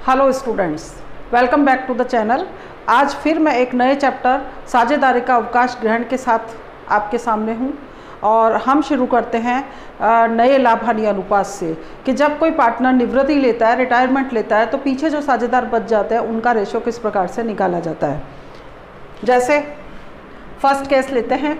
Hello students, welcome back to the channel. आज फिर मैं एक नए चैप्टर साझेदारी का अवकाश ग्रहण के साथ आपके सामने हूं और हम शुरू करते हैं नए लाभ हानि अनुपात से कि जब कोई पार्टनर निवृत्ति लेता है, रिटायरमेंट लेता है, तो पीछे जो साझेदार बच जाते हैं उनका रेशो किस प्रकार से निकाला जाता है। जैसे फर्स्ट केस लेते हैं,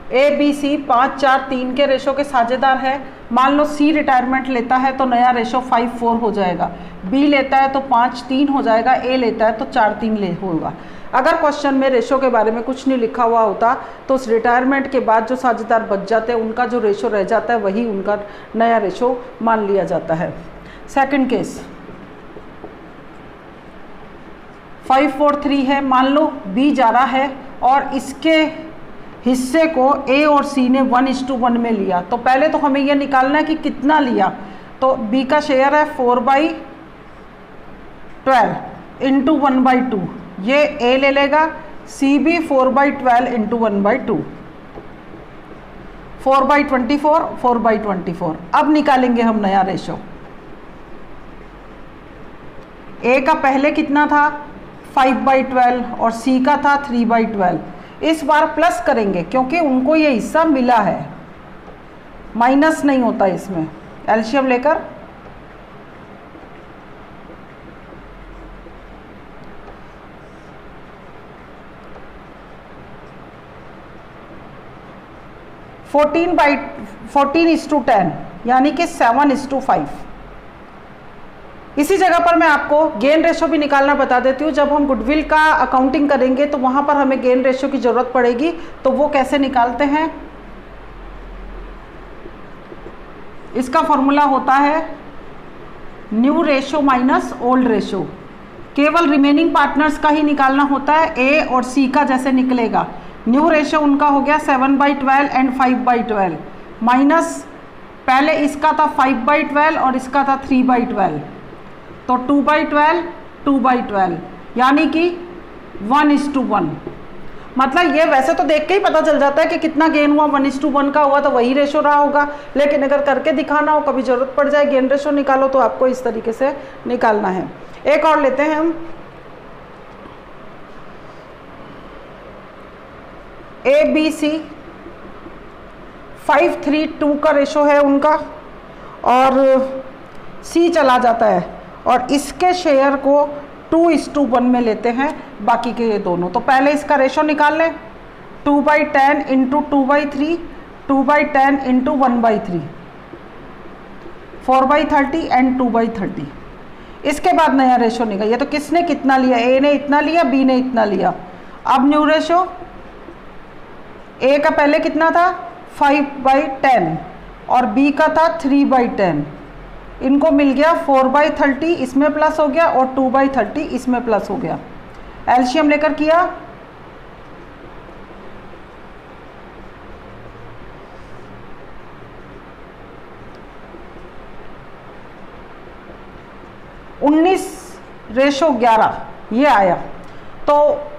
ए बी सी 5, 4, 3 के रेशो के साझेदार है। मान लो सी रिटायरमेंट लेता है तो नया रेशो 5-4 हो जाएगा, बी लेता है तो 5-3 हो जाएगा, ए लेता है तो 4-3 होगा। अगर क्वेश्चन में रेशो के बारे में कुछ नहीं लिखा हुआ होता तो उस रिटायरमेंट के बाद जो साझेदार बच जाते हैं उनका जो रेशो रह जाता है वही उनका नया रेशो मान लिया जाता है। सेकंड केस 5-4-3 है। मान लो बी जा रहा है और इसके हिस्से को ए और सी ने 1:1 में लिया, तो पहले तो हमें यह निकालना है कि कितना लिया। तो बी का शेयर है 4/12 इंटू 1/2, ये ए ले लेगा, सी भी 4/12 इंटू 1/2, 4/24, 4/24। अब निकालेंगे हम नया रेशो। ए का पहले कितना था 5/12 और सी का था 3/12। इस बार प्लस करेंगे क्योंकि उनको ये हिस्सा मिला है, माइनस नहीं होता इसमें। एलसीएम लेकर फोर्टीन 14:10 यानी कि 7:5। इसी जगह पर मैं आपको गेन रेशो भी निकालना बता देती हूँ। जब हम गुडविल का अकाउंटिंग करेंगे तो वहाँ पर हमें गेन रेशो की ज़रूरत पड़ेगी, तो वो कैसे निकालते हैं। इसका फॉर्मूला होता है new ratio minus old ratio. केवल रिमेनिंग पार्टनर्स का ही निकालना होता है, ए और सी का जैसे निकलेगा। न्यू रेशो उनका हो गया 7/12 एंड 5/12 माइनस पहले इसका था 5/12 और इसका था 3/12, तो 2/12 2/12 यानी कि 1:1। मतलब ये वैसे तो देख के ही पता चल जाता है कि कितना गेन हुआ, 1:1 का हुआ तो वही रेशो रहा होगा। लेकिन अगर करके दिखाना हो, कभी ज़रूरत पड़ जाए गेन रेशो निकालो, तो आपको इस तरीके से निकालना है। एक और लेते हैं हम, ए बी सी 5-3-2 का रेशो है उनका और सी चला जाता है और इसके शेयर को 2:1 में लेते हैं, बाकी के ये दोनों। तो पहले इसका रेशो निकाल लें, 2/10 इंटू 2/3, 2/10 इंटू 1/3, 4/30 एंड 2/30। इसके बाद नया रेशो निकाल। ये तो किसने कितना लिया, ए ने इतना लिया, बी ने इतना लिया। अब न्यू रेशो, ए का पहले कितना था 5/10 और बी का था 3/10। इनको मिल गया 4/30, इसमें प्लस हो गया, और 2/30 इसमें प्लस हो गया। एलसीएम लेकर किया, (19:11) ये आया। तो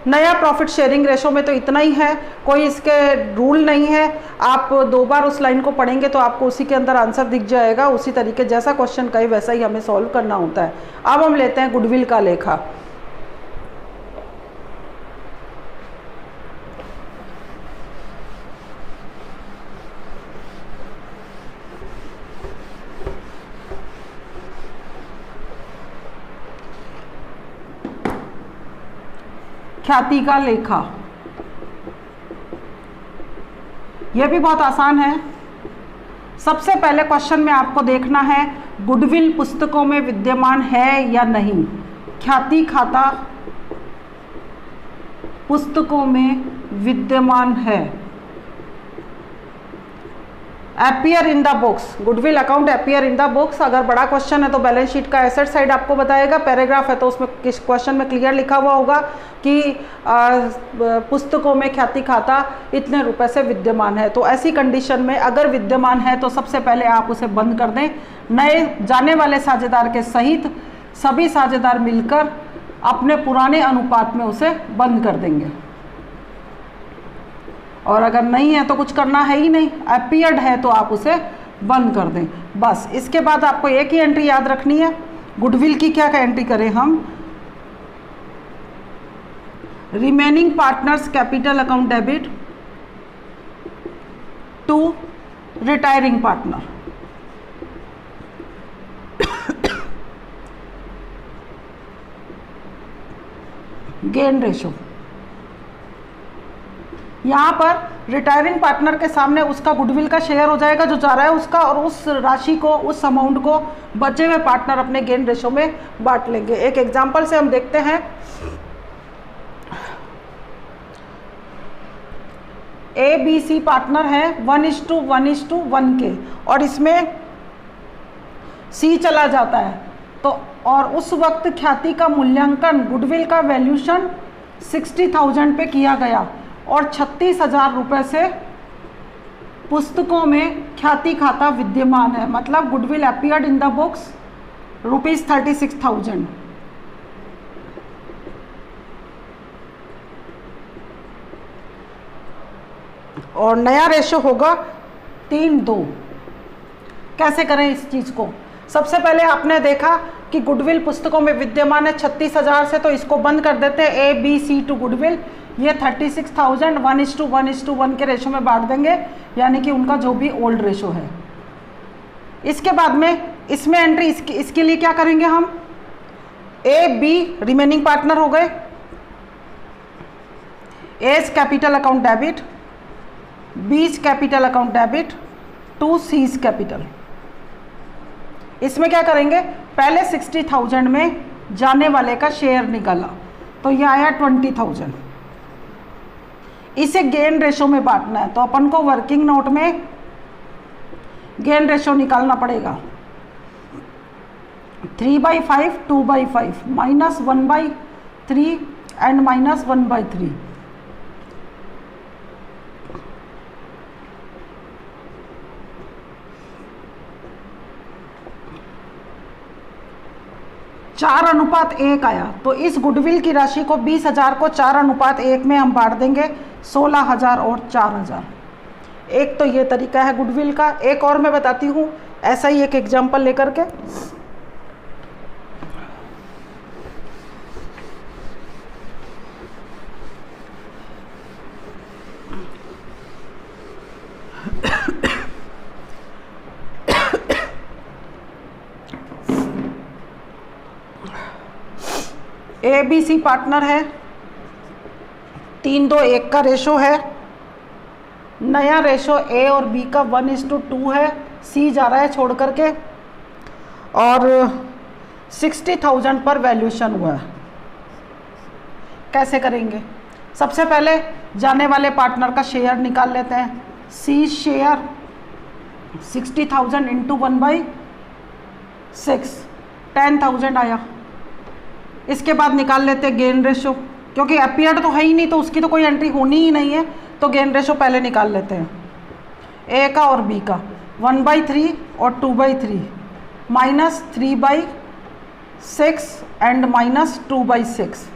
नया प्रॉफिट शेयरिंग रेशो में तो इतना ही है, कोई इसके रूल नहीं है। आप 2 बार उस लाइन को पढ़ेंगे तो आपको उसी के अंदर आंसर दिख जाएगा। उसी तरीके जैसा क्वेश्चन कहे वैसा ही हमें सॉल्व करना होता है। अब हम लेते हैं गुडविल का लेखा। ख्याति का लेखा, यह भी बहुत आसान है। सबसे पहले क्वेश्चन में आपको देखना है गुडविल पुस्तकों में विद्यमान है या नहीं। ख्याति खाता पुस्तकों में विद्यमान है, appear in the books. Goodwill account appear in the books. अगर बड़ा क्वेश्चन है तो बैलेंस शीट का एसेट साइड आपको बताएगा, पैराग्राफ है तो उसमें किस क्वेश्चन में क्लियर लिखा हुआ होगा कि पुस्तकों में ख्याति खाता इतने रुपए से विद्यमान है। तो ऐसी कंडीशन में अगर विद्यमान है तो सबसे पहले आप उसे बंद कर दें। नए जाने वाले साझेदार के सहित सभी साझेदार मिलकर अपने पुराने अनुपात में उसे बंद कर देंगे। और अगर नहीं है तो कुछ करना है ही नहीं, अपीयर्ड है तो आप उसे बंद कर दें बस। इसके बाद आपको एक ही एंट्री याद रखनी है, गुडविल की क्या एंट्री करें हम, remaining partners capital account debit to retiring partner. Gain ratio, यहां पर रिटायरिंग पार्टनर के सामने उसका गुडविल का शेयर हो जाएगा जो जा रहा है उसका, और उस राशि को, उस अमाउंट को बचे हुए पार्टनर अपने गेन रेशो में बांट लेंगे। एक एग्जांपल से हम देखते हैं, ए बी सी पार्टनर है 1:1:1 के, और इसमें सी चला जाता है, तो और उस वक्त ख्याति का मूल्यांकन, गुडविल का वैल्यूशन 60,000 पे किया गया और 36,000 रुपये से पुस्तकों में ख्याति खाता विद्यमान है, मतलब goodwill appeared in the books ₹36,000। और नया रेशो होगा 3:2। कैसे करें इस चीज़ को? सबसे पहले आपने देखा कि गुडविल पुस्तकों में विद्यमान है 36,000 से, तो इसको बंद कर देते हैं, A B C to goodwill, ये 36,000 1:1:1 के रेशो में बांट देंगे, यानी कि उनका जो भी ओल्ड रेशो है। इसके बाद में इसमें एंट्री इसके लिए क्या करेंगे हम, ए बी रिमेनिंग पार्टनर हो गए, A's capital account debit, B's capital account debit to C's capital. इसमें क्या करेंगे, पहले 60,000 में जाने वाले का शेयर निकाला, तो ये आया 20,000, इसे गेन रेशो में बांटना है, तो अपन को वर्किंग नोट में गेन रेशो निकालना पड़ेगा। 3/5 2/5 -1/3 एंड -1/3। चार 4:1 आया, तो इस गुडविल की राशि को 20,000 को 4:1 में हम बांट देंगे, 16,000 और 4,000। एक तो ये तरीका है गुडविल का। एक और मैं बताती हूँ, ऐसा ही एक एग्जाम्पल लेकर के। ए बी सी पार्टनर है, 3:2:1 का रेशो है, नया रेशो ए और बी का 1:2 है, सी जा रहा है छोड़ करके, और 60,000 पर वैल्यूशन हुआ है। कैसे करेंगे? सबसे पहले जाने वाले पार्टनर का शेयर निकाल लेते हैं, सी शेयर 60,000 इंटू 1/6 10,000 आया। इसके बाद निकाल लेते हैं गेन रेशो, क्योंकि अपीयर्ड तो है ही नहीं, तो उसकी तो कोई एंट्री होनी ही नहीं है, तो गेन रेशो पहले निकाल लेते हैं, ए का और बी का 1/3 और 2/3 -3/6 एंड -2/6।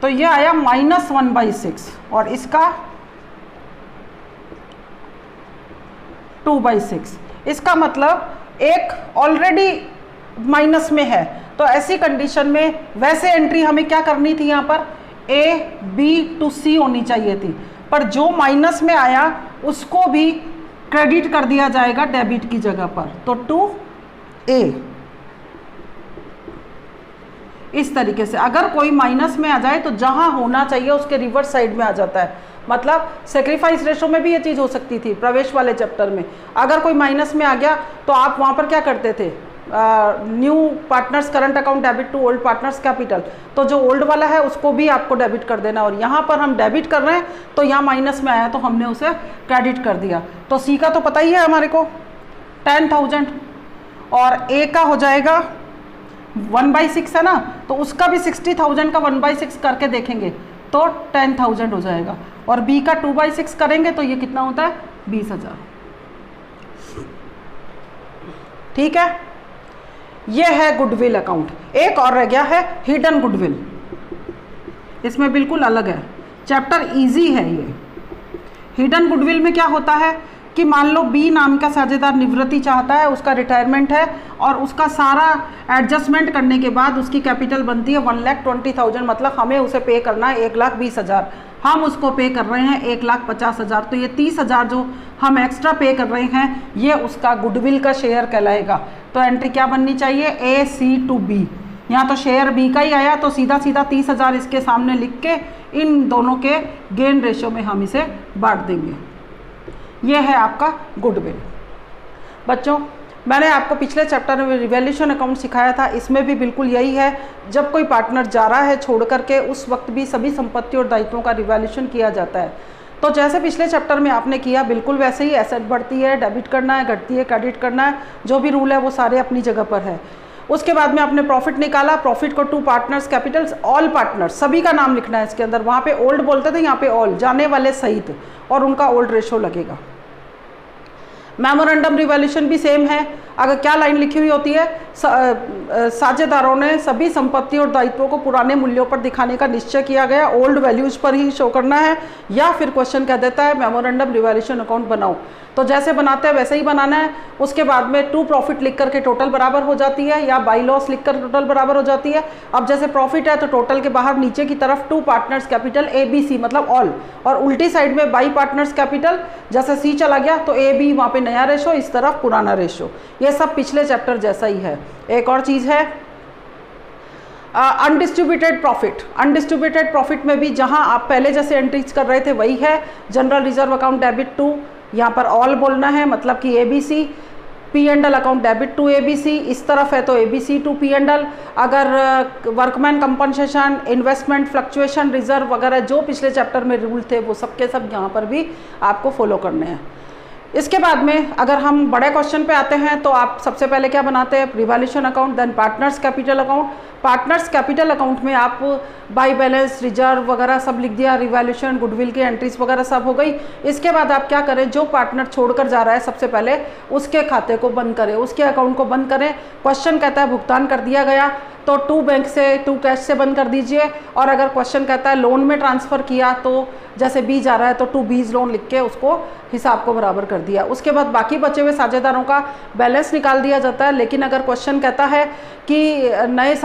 तो ये आया -1/6 और इसका 2/6। इसका मतलब एक ऑलरेडी माइनस में है, तो ऐसी कंडीशन में वैसे एंट्री हमें क्या करनी थी, यहाँ पर ए बी टू सी होनी चाहिए थी, पर जो माइनस में आया उसको भी क्रेडिट कर दिया जाएगा डेबिट की जगह पर, तो टू ए। इस तरीके से अगर कोई माइनस में आ जाए तो जहां होना चाहिए उसके रिवर्स साइड में आ जाता है। मतलब सेक्रीफाइस रेशो में भी ये चीज़ हो सकती थी, प्रवेश वाले चैप्टर में अगर कोई माइनस में आ गया तो आप वहाँ पर क्या करते थे, new partners current account debit to old partners capital, तो जो ओल्ड वाला है उसको भी आपको डेबिट कर देना, और यहाँ पर हम डेबिट कर रहे हैं तो यहाँ माइनस में आया तो हमने उसे क्रेडिट कर दिया। तो सी का तो पता ही है हमारे को 10,000, और ए का हो जाएगा 1/6 है ना, तो उसका भी 60,000 का 1/6 करके देखेंगे तो 10,000 हो जाएगा, और बी का 2/6 करेंगे तो ये कितना होता है 20,000। ठीक है, ये है गुडविल अकाउंट। एक और रह गया है हिडन गुडविल, इसमें बिल्कुल अलग है। चैप्टर इजी है ये। हिडन गुडविल में क्या होता है कि मान लो बी नाम का साझेदार निवृत्ति चाहता है, उसका रिटायरमेंट है और उसका सारा एडजस्टमेंट करने के बाद उसकी कैपिटल बनती है 1,20,000, मतलब हमें उसे पे करना है 1,20,000, हम उसको पे कर रहे हैं 1,50,000, तो ये 30,000 जो हम एक्स्ट्रा पे कर रहे हैं ये उसका गुडविल का शेयर कहलाएगा। तो एंट्री क्या बननी चाहिए, AC to B। यहाँ तो शेयर बी का ही आया तो सीधा सीधा 30,000 इसके सामने लिख के इन दोनों के गेन रेशो में हम इसे बांट देंगे। ये है आपका गुडविल। बच्चों मैंने आपको पिछले चैप्टर में रिवैल्यूएशन अकाउंट सिखाया था, इसमें भी बिल्कुल यही है। जब कोई पार्टनर जा रहा है छोड़ करके उस वक्त भी सभी संपत्ति और दायित्वों का रिवैल्यूएशन किया जाता है। तो जैसे पिछले चैप्टर में आपने किया बिल्कुल वैसे ही एसेट बढ़ती है, डेबिट करना है, घटती है, क्रेडिट करना है, जो भी रूल है वो सारे अपनी जगह पर है। उसके बाद में आपने प्रॉफिट निकाला, प्रॉफिट को to partners capitals all partners सभी का नाम लिखना है इसके अंदर। वहाँ पे ओल्ड बोलते थे, यहाँ पे ऑल जाने वाले सहित, और उनका ओल्ड रेशो लगेगा। मेमोरेंडम रिवैल्यूएशन भी सेम है। अगर क्या लाइन लिखी हुई होती है, साझेदारों ने सभी संपत्ति और दायित्वों को पुराने मूल्यों पर दिखाने का निश्चय किया गया, ओल्ड वैल्यूज पर ही शो करना है, या फिर क्वेश्चन कह देता है मेमोरेंडम रिवैल्यूएशन अकाउंट बनाओ, तो जैसे बनाते हैं वैसे ही बनाना है। उसके बाद में टू प्रॉफिट लिख करके टोटल बराबर हो जाती है, या बाई लॉस लिख कर टोटल बराबर हो जाती है। अब जैसे प्रॉफिट है तो टोटल के बाहर नीचे की तरफ टू पार्टनर्स कैपिटल ABC मतलब ऑल, और उल्टी साइड में बाई पार्टनर्स कैपिटल, जैसे C चला गया तो AB वहाँ पे नया रेशो, इस तरफ पुराना रेशो। ये सब पिछले चैप्टर जैसा ही है। एक और चीज़ है अनडिस्ट्रीब्यूटेड प्रॉफिट। अनडिस्ट्रीब्यूटेड प्रॉफिट में भी जहां आप पहले जैसे एंट्रीज कर रहे थे वही है। General reserve account debit to, यहाँ पर ऑल बोलना है, मतलब कि ABC। P&L account debit to ABC, इस तरफ है तो ABC टू P&L। अगर workman compensation, investment, fluctuation reserve वगैरह जो पिछले चैप्टर में रूल थे वो सबके सब यहाँ पर भी आपको फॉलो करने हैं। इसके बाद में अगर हम बड़े क्वेश्चन पे आते हैं तो आप सबसे पहले क्या बनाते हैं, revaluation account, then partners capital account. Partners capital account में आप बाई बैलेंस, रिजर्व वगैरह सब लिख दिया, रिवैल्यूएशन, गुडविल की एंट्रीज वगैरह सब हो गई। इसके बाद आप क्या करें, जो पार्टनर छोड़कर जा रहा है सबसे पहले उसके खाते को बंद करें, उसके अकाउंट को बंद करें। क्वेश्चन कहता है भुगतान कर दिया गया तो टू बैंक से, टू कैश से बंद कर दीजिए, और अगर क्वेश्चन कहता है लोन में ट्रांसफ़र किया तो जैसे बी जा रहा है तो टू बीज लोन लिख के उसको हिसाब को बराबर कर दिया। उसके बाद बाकी बचे हुए साझेदारों का बैलेंस निकाल दिया जाता है। लेकिन अगर क्वेश्चन कहता है कि नए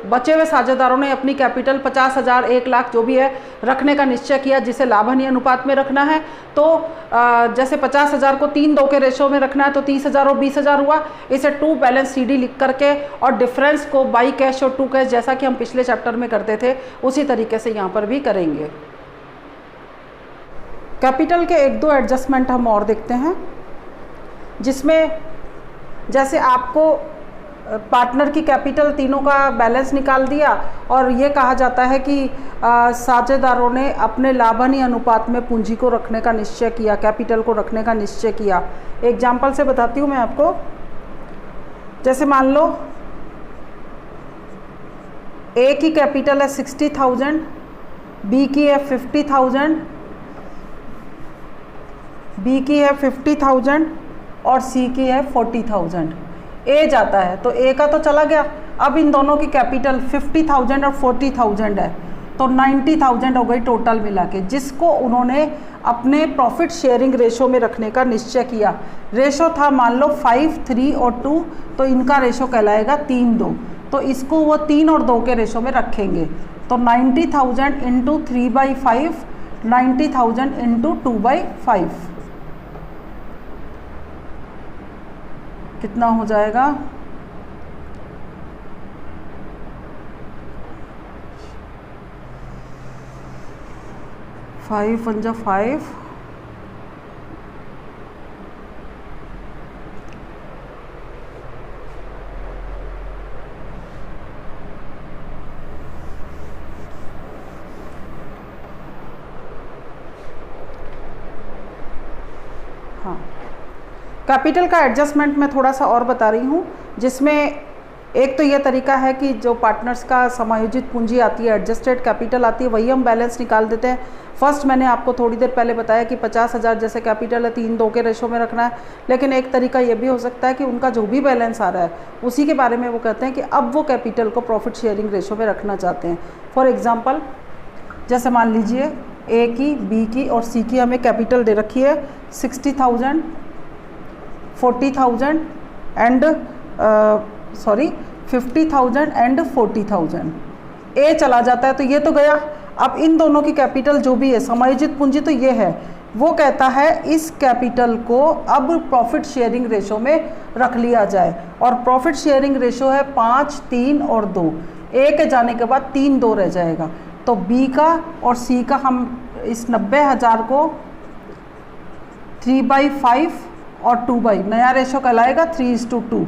बचे हुए साझेदारों ने अपनी कैपिटल 50,000, 1 लाख जो भी है रखने का निश्चय किया, जिसे लाभ हानि अनुपात में रखना है, तो जैसे 50,000 को 3-2 के रेशो में रखना है तो 30,000 और 20,000 हुआ। इसे टू बैलेंस CD लिख करके और डिफरेंस को बाई कैश और टू कैश जैसा कि हम पिछले चैप्टर में करते थे उसी तरीके से यहाँ पर भी करेंगे। कैपिटल के 1-2 एडजस्टमेंट हम और देखते हैं, जिसमें जैसे आपको पार्टनर की कैपिटल तीनों का बैलेंस निकाल दिया और ये कहा जाता है कि साझेदारों ने अपने लाभ हानि अनुपात में पूंजी को रखने का निश्चय किया, कैपिटल को रखने का निश्चय किया। एग्जाम्पल से बताती हूँ मैं आपको। जैसे मान लो A की कैपिटल है 60,000, B की है 50,000, B की है 50,000 और C की है 40,000। A जाता है तो A का तो चला गया। अब इन दोनों की कैपिटल 50,000 और 40,000 है तो 90,000 हो गई टोटल मिला के, जिसको उन्होंने अपने प्रॉफिट शेयरिंग रेशो में रखने का निश्चय किया। रेशो था मान लो 5, 3 और 2, तो इनका रेशो कहलाएगा 3-2, तो इसको वो 3 और 2 के रेशो में रखेंगे। तो 90,000 इंटू 3/5, 90,000 इंटू 2/5 कितना हो जाएगा, 5 × 5 हाँ। कैपिटल का एडजस्टमेंट मैं थोड़ा सा और बता रही हूँ, जिसमें एक तो ये तरीका है कि जो पार्टनर्स का समायोजित पूंजी आती है, एडजस्टेड कैपिटल आती है, वही हम बैलेंस निकाल देते हैं। फर्स्ट मैंने आपको थोड़ी देर पहले बताया कि 50,000 जैसे कैपिटल है 3-2 के रेशो में रखना है। लेकिन एक तरीका ये भी हो सकता है कि उनका जो भी बैलेंस आ रहा है उसी के बारे में वो कहते हैं कि अब वो कैपिटल को प्रॉफिट शेयरिंग रेशो में रखना चाहते हैं। फॉर एग्ज़ाम्पल जैसे मान लीजिए ए की, बी की और सी की हमें कैपिटल दे रखी है 60,000, 40,000 एंड 50,000 एंड 40,000। ए चला जाता है तो ये तो गया। अब इन दोनों की कैपिटल जो भी है समायोजित पूंजी तो ये है, वो कहता है इस कैपिटल को अब प्रॉफिट शेयरिंग रेशो में रख लिया जाए, और प्रॉफिट शेयरिंग रेशो है 5, 3 और 2। ए के जाने के बाद 3, 2 रह जाएगा। तो बी का और सी का हम इस 90,000 को 3/5 और 2/, नया रेशो कहलाएगा 3:2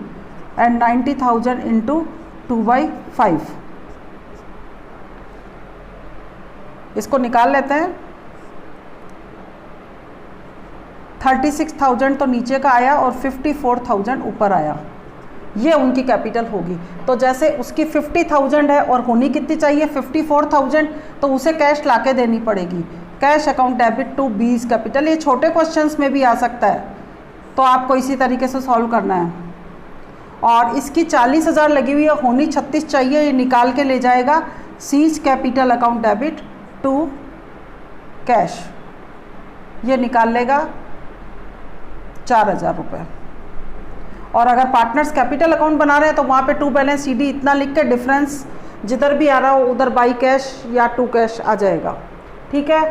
एंड 90,000 इंटू 2/5। इसको निकाल लेते हैं। 36,000 तो नीचे का आया और 54,000 ऊपर आया, ये उनकी कैपिटल होगी। तो जैसे उसकी 50,000 है और होनी कितनी चाहिए 54,000, तो उसे कैश लाके देनी पड़ेगी। Cash account debit to B's capital, ये छोटे क्वेश्चंस में भी आ सकता है, तो आपको इसी तरीके से सॉल्व करना है। और इसकी 40,000 लगी हुई है, होनी 36 चाहिए, ये निकाल के ले जाएगा C's capital account debit to cash, ये निकाल लेगा 4,000 रुपये। और अगर पार्टनर्स कैपिटल अकाउंट बना रहे हैं तो वहाँ पे टू बैलेंस CD इतना लिख के डिफरेंस जिधर भी आ रहा हो उधर बाई कैश या टू कैश आ जाएगा। ठीक है।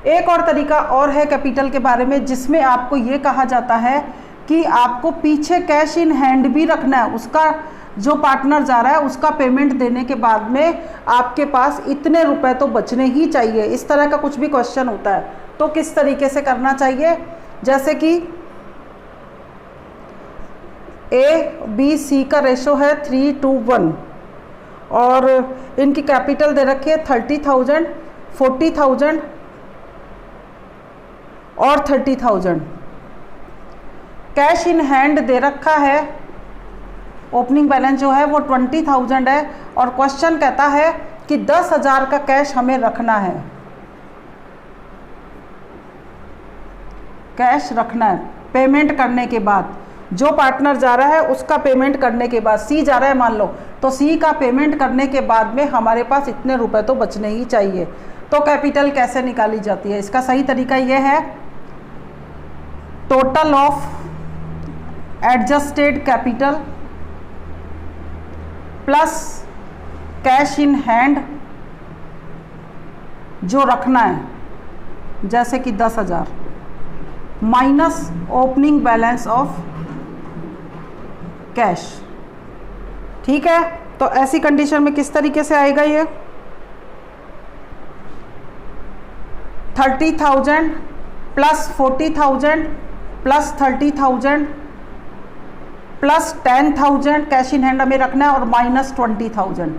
एक और तरीका और है कैपिटल के बारे में, जिसमें आपको ये कहा जाता है कि आपको पीछे कैश इन हैंड भी रखना है, उसका जो पार्टनर जा रहा है उसका पेमेंट देने के बाद में आपके पास इतने रुपए तो बचने ही चाहिए। इस तरह का कुछ भी क्वेश्चन होता है तो किस तरीके से करना चाहिए, जैसे कि ABC का रेशो है 3:1 और इनकी कैपिटल दे रखी है 30,000, 40,000 और 30,000। कैश इन हैंड दे रखा है, ओपनिंग बैलेंस जो है वो 20,000 है और क्वेश्चन कहता है कि 10,000 का कैश हमें रखना है, कैश रखना है पेमेंट करने के बाद। जो पार्टनर जा रहा है उसका पेमेंट करने के बाद, सी जा रहा है मान लो, तो सी का पेमेंट करने के बाद में हमारे पास इतने रुपए तो बचने ही चाहिए। तो कैपिटल कैसे निकाली जाती है, इसका सही तरीका यह है, total of adjusted capital plus cash in hand जो रखना है जैसे कि 10,000 minus opening balance of cash. ठीक है। तो ऐसी कंडीशन में किस तरीके से आएगा ये 30,000 plus 40,000 plus 30,000 plus 10,000 cash in hand हमें रखना है और माइनस 20,000।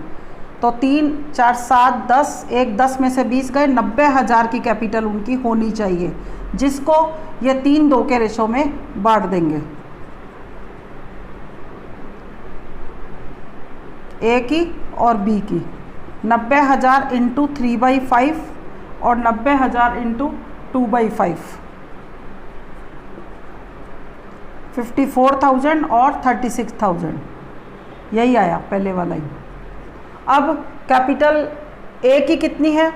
तो 3, 4, 7, 10, 1 10 में से 20 गए, 90,000 की कैपिटल उनकी होनी चाहिए, जिसको ये 3:2 के रेशो में बांट देंगे। ए की और बी की 90,000 इंटू 3/5 और 90,000 इंटू 2/5, 54,000 और 36,000, यही आया पहले वाला ही। अब कैपिटल ए की कितनी है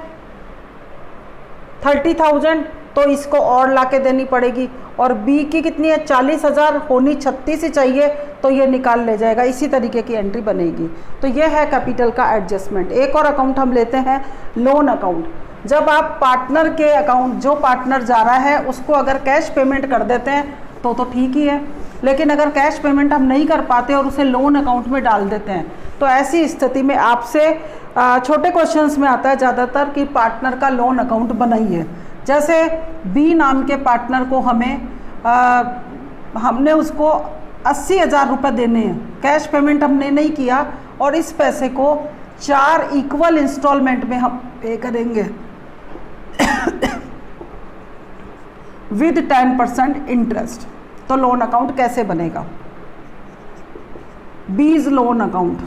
30,000, तो इसको और लाके देनी पड़ेगी, और बी की कितनी है 40,000, होनी 36 ही चाहिए, तो ये निकाल ले जाएगा। इसी तरीके की एंट्री बनेगी। तो ये है कैपिटल का एडजस्टमेंट। एक और अकाउंट हम लेते हैं लोन अकाउंट। जब आप पार्टनर के अकाउंट, जो पार्टनर जा रहा है उसको अगर कैश पेमेंट कर देते हैं तो ठीक ही है, लेकिन अगर कैश पेमेंट हम नहीं कर पाते और उसे लोन अकाउंट में डाल देते हैं तो ऐसी स्थिति में आपसे छोटे क्वेश्चंस में आता है ज़्यादातर कि पार्टनर का लोन अकाउंट बनाइए। जैसे बी नाम के पार्टनर को हमने उसको 80,000 रुपये देने हैं, कैश पेमेंट हमने नहीं किया और इस पैसे को 4 इक्वल इंस्टॉलमेंट में हम पे करेंगे विद 10% इंटरेस्ट। तो लोन अकाउंट कैसे बनेगा, बीज लोन अकाउंट,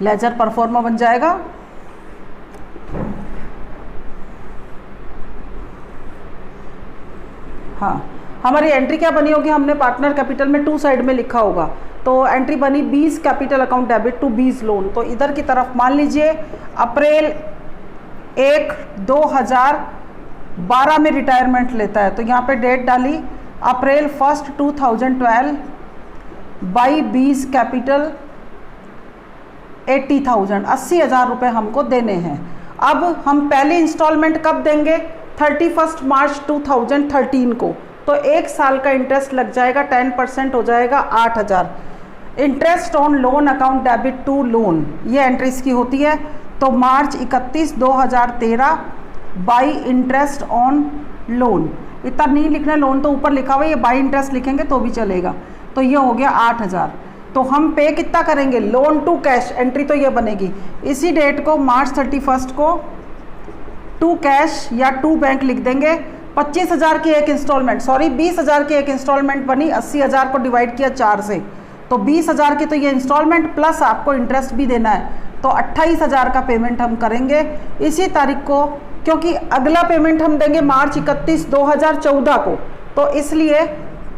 लेजर परफॉर्मा बन जाएगा। हाँ, हमारी एंट्री क्या बनी होगी, हमने पार्टनर कैपिटल में 2 साइड में लिखा होगा, तो एंट्री बनी B's capital account debit to B's loan. तो इधर की तरफ मान लीजिए अप्रैल 1/2/2012 में रिटायरमेंट लेता है, तो यहाँ पे डेट डाली अप्रैल 1 2012 बाई 20 कैपिटल 80,000, 80,000 रुपये हमको देने हैं। अब हम पहली इंस्टॉलमेंट कब देंगे? 31 मार्च 2013 को, तो 1 साल का इंटरेस्ट लग जाएगा, 10% हो जाएगा 8,000। Interest on loan account debit to loan, ये एंट्री इसकी होती है। तो March 31 2013 by interest on loan, इतना नहीं लिखना, लोन तो ऊपर लिखा हुआ है, ये बाई इंटरेस्ट लिखेंगे तो भी चलेगा। तो ये हो गया 8,000। तो हम पे कितना करेंगे? लोन टू कैश, एंट्री तो ये बनेगी। इसी डेट को मार्च 31 को टू कैश या टू बैंक लिख देंगे। 25,000 की एक इंस्टॉलमेंट, सॉरी 20,000 की एक इंस्टॉलमेंट बनी, 80,000 को डिवाइड किया 4 से, तो 20,000 की तो ये इंस्टॉलमेंट प्लस आपको इंटरेस्ट भी देना है, तो 28,000 का पेमेंट हम करेंगे इसी तारीख को, क्योंकि अगला पेमेंट हम देंगे मार्च 31 2014 को, तो इसलिए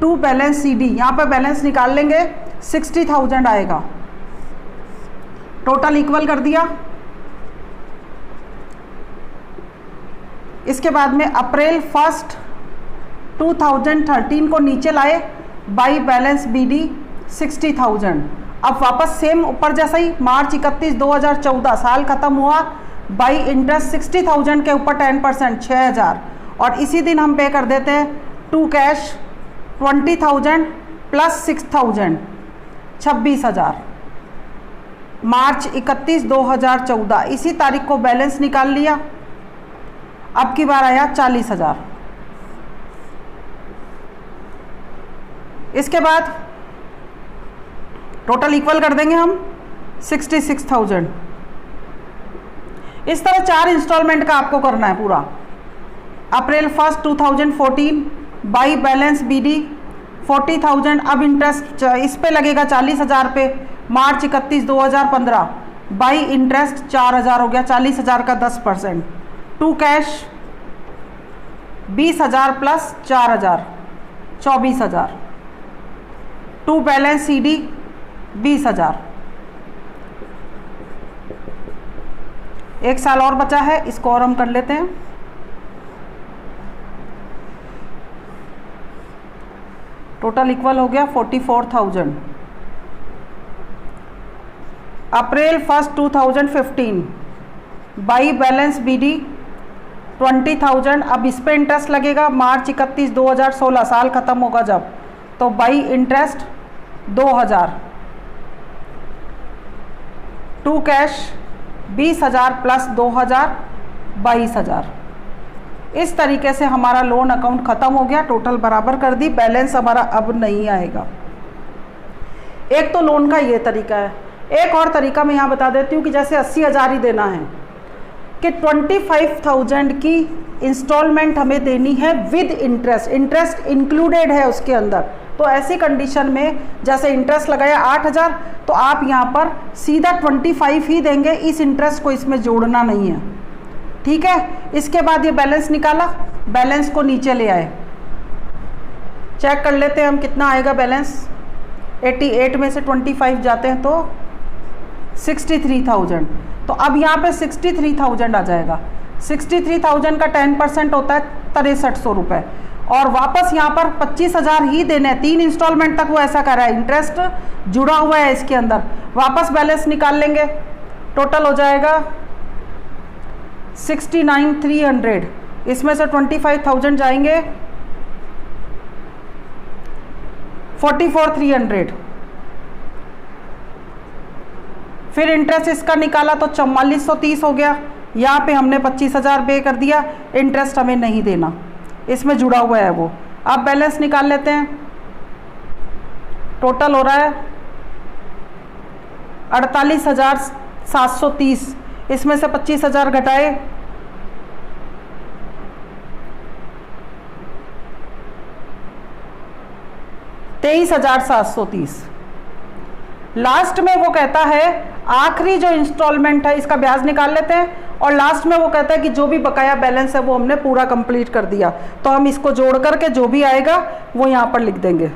टू बैलेंस CD, यहाँ पर बैलेंस निकाल लेंगे, 60,000 आएगा। टोटल इक्वल कर दिया। इसके बाद में अप्रैल 1 2013 को नीचे लाए, बाई बैलेंस BD 60,000। अब वापस सेम ऊपर जैसा ही मार्च 31 2014 साल खत्म हुआ, बाई इंटरेस्ट 60,000 के ऊपर 10% 6,000, और इसी दिन हम पे कर देते हैं टू कैश 20,000 प्लस 6,000 26,000। मार्च 31 2014 इसी तारीख को बैलेंस निकाल लिया। अब की बार आया 40,000। इसके बाद टोटल इक्वल कर देंगे हम 66,000। इस तरह 4 इंस्टॉलमेंट का आपको करना है पूरा। अप्रैल 1 2014 बाई बैलेंस BD 40,000, अब इंटरेस्ट इस पे लगेगा 40,000 पे, मार्च 31 2015 बाई इंटरेस्ट 4,000 हो गया, 40,000 का 10%। To cash 20,000 plus 4,000 24,000। To balance CD 20,000। 1 साल और बचा है, इसको और हम कर लेते हैं। टोटल इक्वल हो गया 44,000। अप्रैल 1 2015 बाई बैलेंस BD 20,000, अब इस पे इंटरेस्ट लगेगा मार्च 31 2016 साल खत्म होगा जब, तो by interest 2,000। To cash 20,000 plus 2,000 22,000। इस तरीके से हमारा लोन अकाउंट ख़त्म हो गया, टोटल बराबर कर दी, बैलेंस हमारा अब नहीं आएगा। एक तो लोन का ये तरीका है। एक और तरीका मैं यहाँ बता देती हूँ कि जैसे 80,000 ही देना है, कि 25,000 की इंस्टॉलमेंट हमें देनी है विद इंटरेस्ट, इंटरेस्ट इंक्लूडेड है उसके अंदर। तो ऐसी कंडीशन में जैसे इंटरेस्ट लगाया 8,000, तो आप यहाँ पर सीधा 25 ही देंगे, इस इंटरेस्ट को इसमें जोड़ना नहीं है, ठीक है। इसके बाद ये बैलेंस निकाला, बैलेंस को नीचे ले आए, चेक कर लेते हैं हम कितना आएगा बैलेंस। 88 में से 25 जाते हैं तो 63,000। तो अब यहाँ पे 63,000 आ जाएगा। 63,000 का 10% होता है 6300 रुपये, और वापस यहाँ पर 25,000 ही देने हैं। 3 इंस्टॉलमेंट तक वो ऐसा कर रहा है, इंटरेस्ट जुड़ा हुआ है इसके अंदर। वापस बैलेंस निकाल लेंगे, टोटल हो जाएगा 69,300। इसमें से 25,000 जाएंगे 44,300। फिर इंटरेस्ट इसका निकाला तो 4430 हो गया। यहाँ पे हमने 25,000 पे कर दिया, इंटरेस्ट हमें नहीं देना, इसमें जुड़ा हुआ है वो। अब बैलेंस निकाल लेते हैं, टोटल हो रहा है 48,730। इसमें से 25,000 घटाए 23,730। लास्ट में वो कहता है आखिरी जो इंस्टॉलमेंट है इसका ब्याज निकाल लेते हैं, और लास्ट में वो कहता है कि जो भी बकाया बैलेंस है वो हमने पूरा कंप्लीट कर दिया। तो हम इसको जोड़ करके जो भी आएगा वो यहाँ पर लिख देंगे।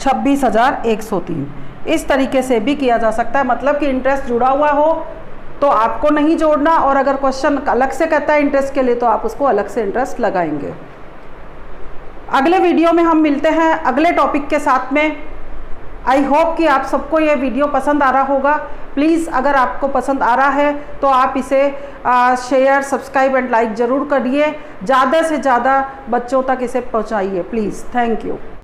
26,103। इस तरीके से भी किया जा सकता है, मतलब कि इंटरेस्ट जुड़ा हुआ हो तो आपको नहीं जोड़ना, और अगर क्वेश्चन अलग से कहता है इंटरेस्ट के लिए तो आप उसको अलग से इंटरेस्ट लगाएंगे। अगले वीडियो में हम मिलते हैं अगले टॉपिक के साथ में। आई होप कि आप सबको ये वीडियो पसंद आ रहा होगा। प्लीज़ अगर आपको पसंद आ रहा है तो आप इसे शेयर, सब्सक्राइब एंड लाइक ज़रूर करिए। ज़्यादा से ज़्यादा बच्चों तक इसे पहुंचाइए प्लीज़। Thank you.